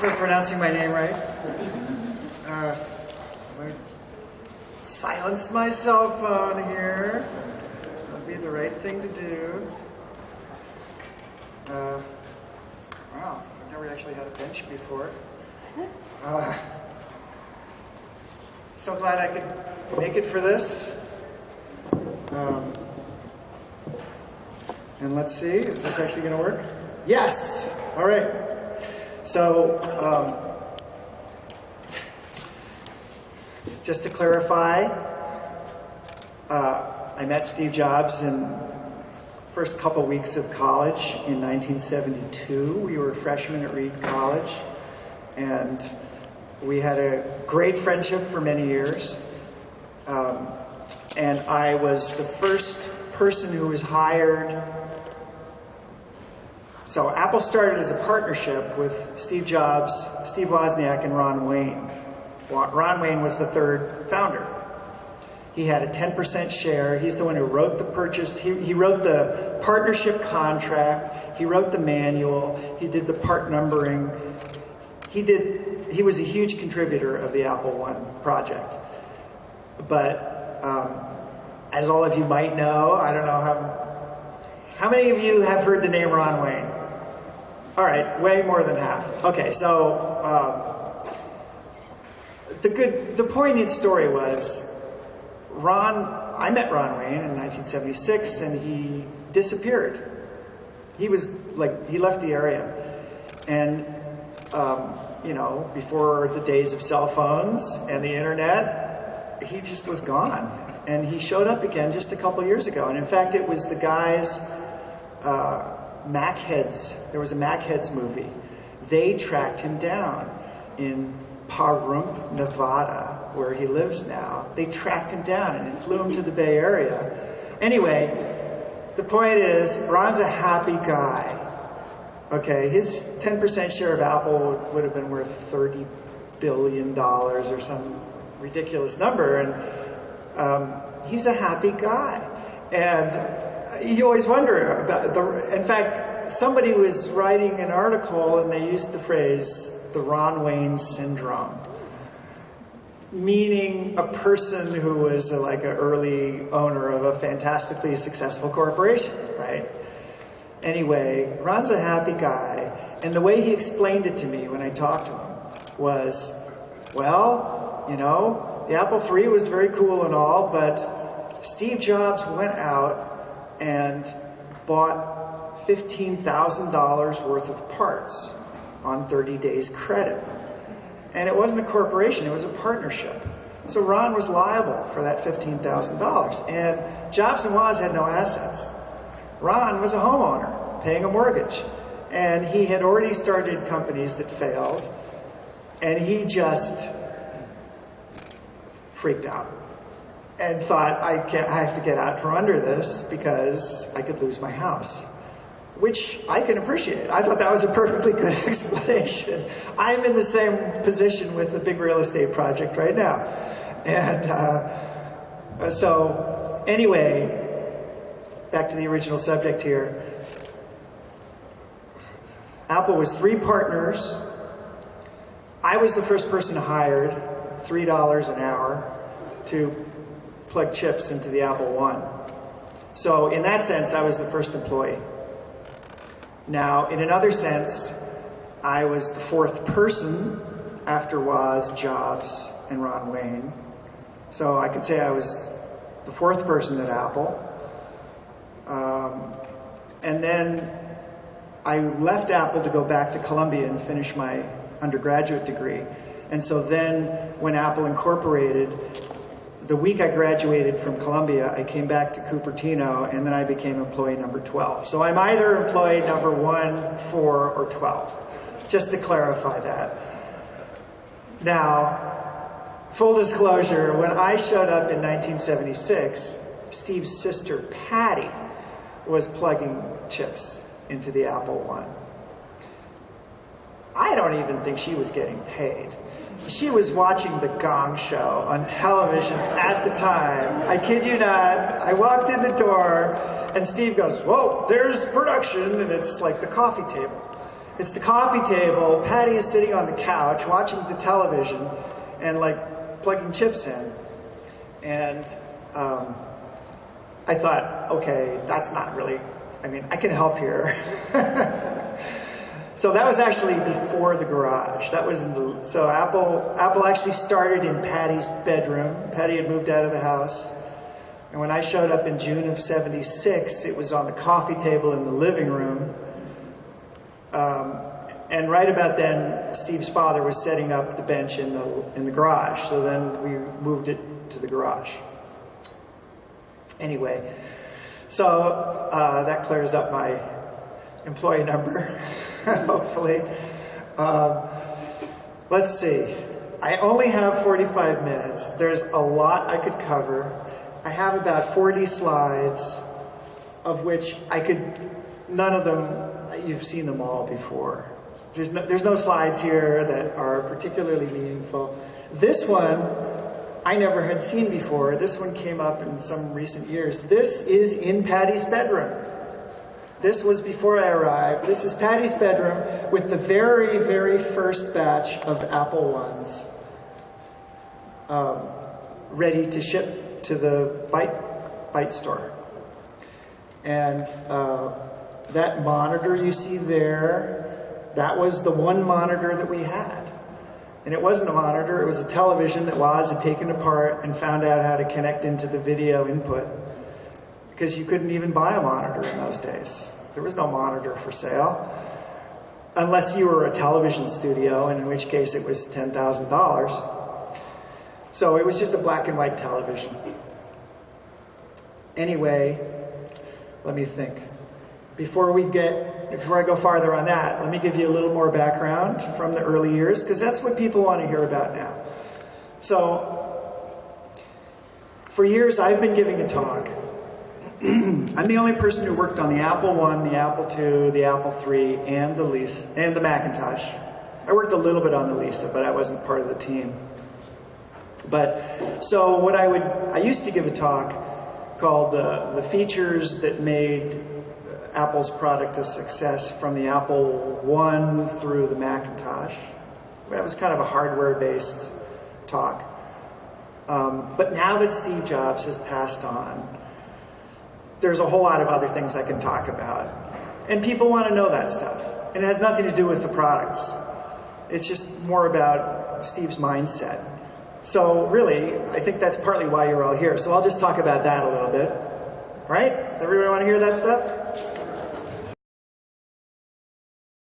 for pronouncing my name right. I silence my cell phone here. That'll be the right thing to do. Wow, I've never actually had a bench before. So glad I could make it for this. And let's see, is this actually going to work? Yes! All right. So, just to clarify, I met Steve Jobs in the first couple weeks of college in 1972. We were freshmen at Reed College, and we had a great friendship for many years. And I was the first person who was hired. So Apple started as a partnership with Steve Jobs, Steve Wozniak, and Ron Wayne. Ron Wayne was the third founder. He had a 10% share. He's the one who wrote the purchase. He wrote the partnership contract. He wrote the manual. He did the part numbering. He was a huge contributor of the Apple I project. But as all of you might know, I don't know how many of you have heard the name Ron Wayne? All right, way more than half. Okay, so the poignant story was I met Ron Wayne in 1976, and he disappeared. He left the area. And, before the days of cell phones and the internet, he just was gone. And he showed up again just a couple years ago. And in fact, it was the guy's Mac Heads. There was a Mac Heads movie. They tracked him down in Pahrump, Nevada, where he lives now. They tracked him down and flew him to the Bay Area. Anyway, the point is, Ron's a happy guy. Okay, his 10% share of Apple would have been worth $30 billion or some ridiculous number, and he's a happy guy. And you always wonder about in fact, somebody was writing an article and they used the phrase, the Ron Wayne syndrome, meaning a person who was like an early owner of a fantastically successful corporation, right? Anyway, Ron's a happy guy, and the way he explained it to me when I talked to him was, well, the Apple III was very cool and all, but Steve Jobs went out and bought $15,000 worth of parts on 30 days credit. And it wasn't a corporation, it was a partnership. So Ron was liable for that $15,000. And Jobs and Woz had no assets. Ron was a homeowner paying a mortgage. And he had already started companies that failed. And he just freaked out and thought, I have to get out from under this because I could lose my house, which I can appreciate. I thought that was a perfectly good explanation. I'm in the same position with the big real estate project right now. And so anyway, back to the original subject here. Apple was 3 partners. I was the first person hired, $3 an hour, to plug chips into the Apple I. So in that sense, I was the first employee. Now, in another sense, I was the 4th person after Woz, Jobs, and Ron Wayne. So I could say I was the 4th person at Apple. And then I left Apple to go back to Columbia and finish my undergraduate degree. And so then when Apple Incorporated, the week I graduated from Columbia, I came back to Cupertino, and then I became employee number 12. So I'm either employee number 1, 4, or 12, just to clarify that. Now, full disclosure, when I showed up in 1976, Steve's sister, Patty, was plugging chips into the Apple I. I don't even think she was getting paid. She was watching The Gong Show on television at the time. I kid you not. I walked in the door and Steve goes, "Well, there's production," and it's like the coffee table. It's the coffee table. Patty is sitting on the couch watching the television and like plugging chips in. And I thought, okay, that's not really, I mean, I can help here. So that was actually before the garage. That was so Apple actually started in Patty's bedroom. Patty had moved out of the house. And when I showed up in June of '76, it was on the coffee table in the living room. And right about then, Steve's father was setting up the bench in the garage. So then we moved it to the garage. Anyway, so that clears up my employee number, hopefully. Let's see. I only have 45 minutes. There's a lot I could cover. I have about 40 slides, of which none of them, you've seen them all before. There's no slides here that are particularly meaningful. This one, I never had seen before. This one came up in some recent years. This is in Patty's bedroom. This was before I arrived. This is Patty's bedroom with the very, very first batch of Apple Ones ready to ship to the Byte store. And that monitor you see there, that was the one monitor that we had. And it wasn't a monitor, it was a television that Woz had taken apart and found out how to connect into the video input. Because you couldn't even buy a monitor in those days. There was no monitor for sale. Unless you were a television studio, and in which case it was $10,000. So it was just a black and white television. Anyway, let me think. Before I go farther on that, let me give you a little more background from the early years, because that's what people want to hear about now. So, for years I've been giving a talk. I'm the only person who worked on the Apple I, the Apple II, the Apple III, and the Macintosh. I worked a little bit on the Lisa, but I wasn't part of the team. But, so I used to give a talk called The Features That Made Apple's Product a Success from the Apple I through the Macintosh. That was kind of a hardware-based talk. But now that Steve Jobs has passed on, there's a whole lot of other things I can talk about. And people want to know that stuff. And it has nothing to do with the products. It's just more about Steve's mindset. So really, I think that's partly why you're all here. So I'll just talk about that a little bit. All right? Does everybody want to hear that stuff?